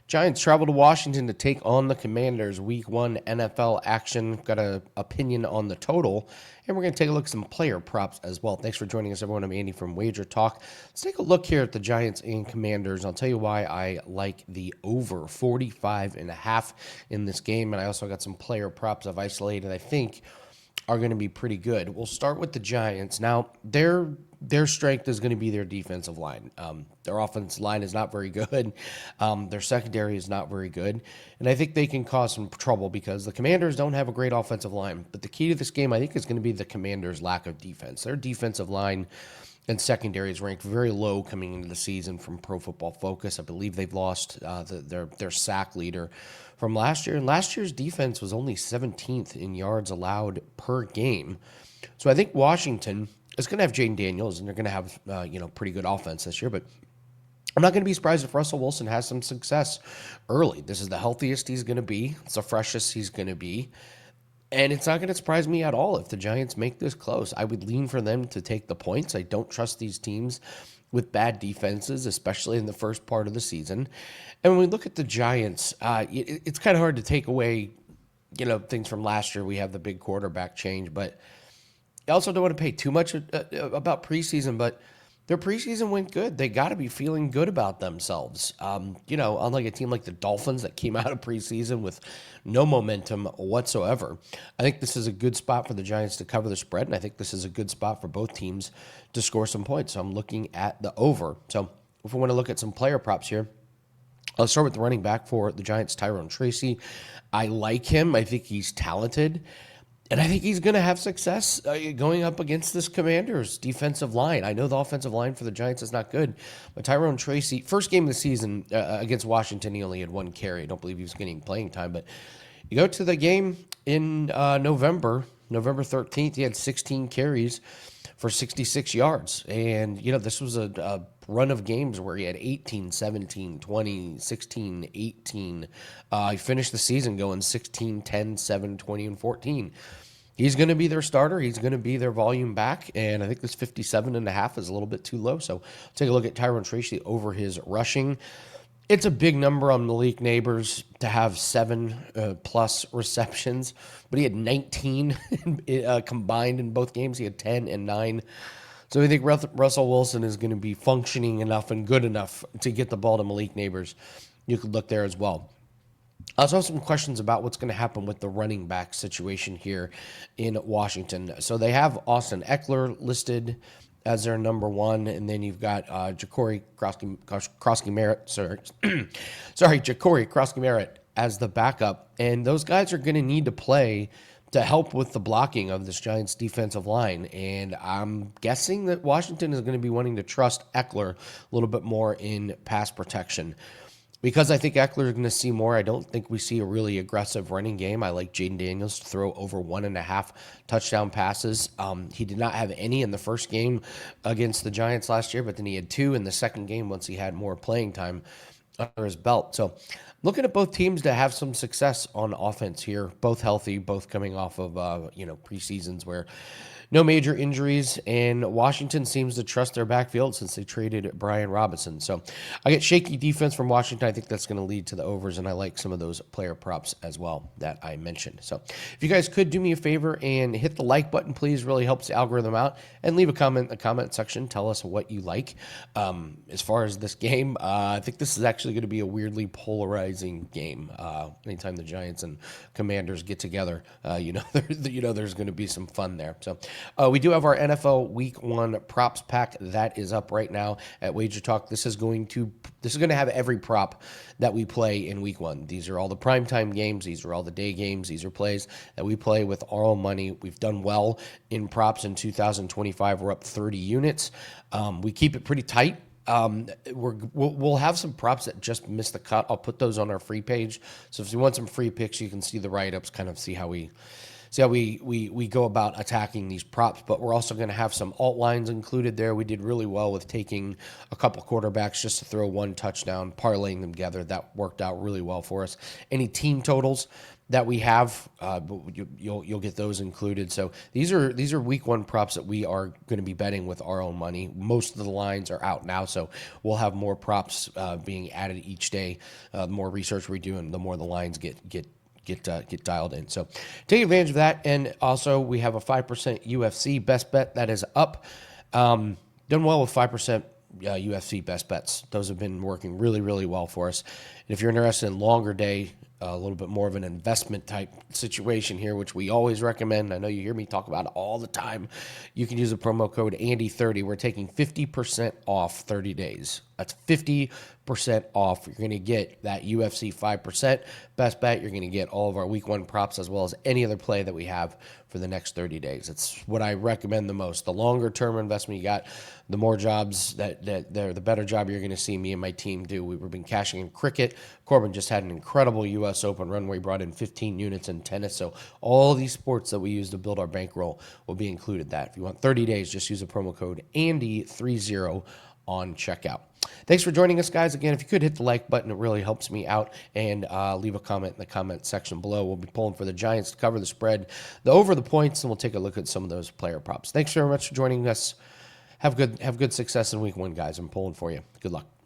Giants travel to Washington to take on the Commanders. Week 1 NFL action. Got an opinion on the total. And we're going to take a look at some player props as well. Thanks for joining us, everyone. I'm Andy from Wager Talk. Let's take a look here at the Giants and Commanders. I'll tell you why I like the over 45.5 in this game. And I also got some player props I've isolated, I think, are going to be pretty good. We'll start with the Giants. Now, their strength is going to be their defensive line. Their offensive line is not very good. Their secondary is not very good. And I think they can cause some trouble because the Commanders don't have a great offensive line. But the key to this game, I think, is going to be the Commanders' lack of defense. Their defensive line and secondary is ranked very low coming into the season from Pro Football Focus. I believe they've lost their sack leader from last year. And last year's defense was only 17th in yards allowed per game. So I think Washington is going to have Jaden Daniels, and they're going to have pretty good offense this year. But I'm not going to be surprised if Russell Wilson has some success early. This is the healthiest he's going to be. It's the freshest he's going to be. And it's not going to surprise me at all if the Giants make this close. I would lean for them to take the points. I don't trust these teams with bad defenses, especially in the first part of the season. And when we look at the Giants, it's kind of hard to take away, things from last year. We have the big quarterback change, but I also don't want to pay too much about preseason, but their preseason went good. They got to be feeling good about themselves. Unlike a team like the Dolphins that came out of preseason with no momentum whatsoever. I think this is a good spot for the Giants to cover the spread, and I think this is a good spot for both teams to score some points. So I'm looking at the over. So if we want to look at some player props here, I'll start with the running back for the Giants, Tyrone Tracy. I like him. I think he's talented. And I think he's going to have success going up against this Commanders defensive line. I know the offensive line for the Giants is not good, but Tyrone Tracy, first game of the season against Washington, he only had one carry. I don't believe he was getting playing time, but you go to the game in November 13th, he had 16 carries for 66 yards. And, this was a run of games where he had 18, 17, 20, 16, 18. He finished the season going 16, 10, 7, 20, and 14. He's going to be their starter. He's going to be their volume back. And I think this 57.5 is a little bit too low. So take a look at Tyrone Tracy over his rushing. It's a big number on Malik Neighbors to have 7 plus receptions, but he had 19 combined in both games. He had 10 and 9. So I think Russell Wilson is going to be functioning enough and good enough to get the ball to Malik Neighbors. You could look there as well. I also have some questions about what's going to happen with the running back situation here in Washington. So they have Austin Eckler listed as their number one, and then you've got Ja'Cory Krosky-Merritt, Ja'Cory Krosky-Merritt as the backup, and those guys are going to need to play to help with the blocking of this Giants defensive line, and I'm guessing that Washington is going to be wanting to trust Eckler a little bit more in pass protection. Because I think Eckler is going to see more, I don't think we see a really aggressive running game. I like Jaden Daniels to throw over 1.5 touchdown passes. He did not have any in the first game against the Giants last year, but then he had 2 in the second game once he had more playing time under his belt. So looking at both teams to have some success on offense here, both healthy, both coming off of preseasons where no major injuries, and Washington seems to trust their backfield since they traded Brian Robinson. So I get shaky defense from Washington. I think that's going to lead to the overs, and I like some of those player props as well that I mentioned. So if you guys could do me a favor and hit the like button, please, really helps the algorithm out, and leave a comment in the comment section. Tell us what you like. As far as this game, I think this is actually going to be a weirdly polarizing game. Anytime the Giants and Commanders get together, there's going to be some fun there. So we do have our NFL Week 1 props pack that is up right now at Wager Talk. This is going to have every prop that we play in Week 1. These are all the primetime games. These are all the day games. These are plays that we play with our own money. We've done well in props in 2025. We're up 30 units. We keep it pretty tight. We'll have some props that just missed the cut. I'll put those on our free page. So if you want some free picks, you can see the write-ups, kind of see how we see how we go about attacking these props, but we're also going to have some alt lines included there. We did really well with taking a couple quarterbacks just to throw one touchdown, parlaying them together. That worked out really well for us. Any team totals that we have, you'll get those included. So these are week one props that we are going to be betting with our own money. Most of the lines are out now, so we'll have more props being added each day. The more research we do, and the more the lines get dialed in. So take advantage of that. And also we have a 5% UFC best bet that is up. Done well with 5%. UFC best bets. Those have been working really, really well for us. And if you're interested in longer day, a little bit more of an investment type situation here, which we always recommend. I know you hear me talk about it all the time. You can use the promo code Andy30. We're taking 50% off 30 days. That's 50% off. You're going to get that UFC 5% best bet. You're going to get all of our week one props as well as any other play that we have for the next 30 days. It's what I recommend the most. The longer term investment you got, the more jobs the better job you're going to see me and my team do. We've been cashing in cricket. Corbin just had an incredible U.S. Open run where he brought in 15 units in tennis. So all these sports that we use to build our bankroll will be included that. If you want 30 days, just use the promo code Andy30 on checkout. Thanks for joining us, guys. Again, if you could hit the like button, it really helps me out. And leave a comment in the comment section below. We'll be pulling for the Giants to cover the spread, the over the points, and we'll take a look at some of those player props. Thanks very much for joining us. Have good success in week one, guys. I'm pulling for you. Good luck.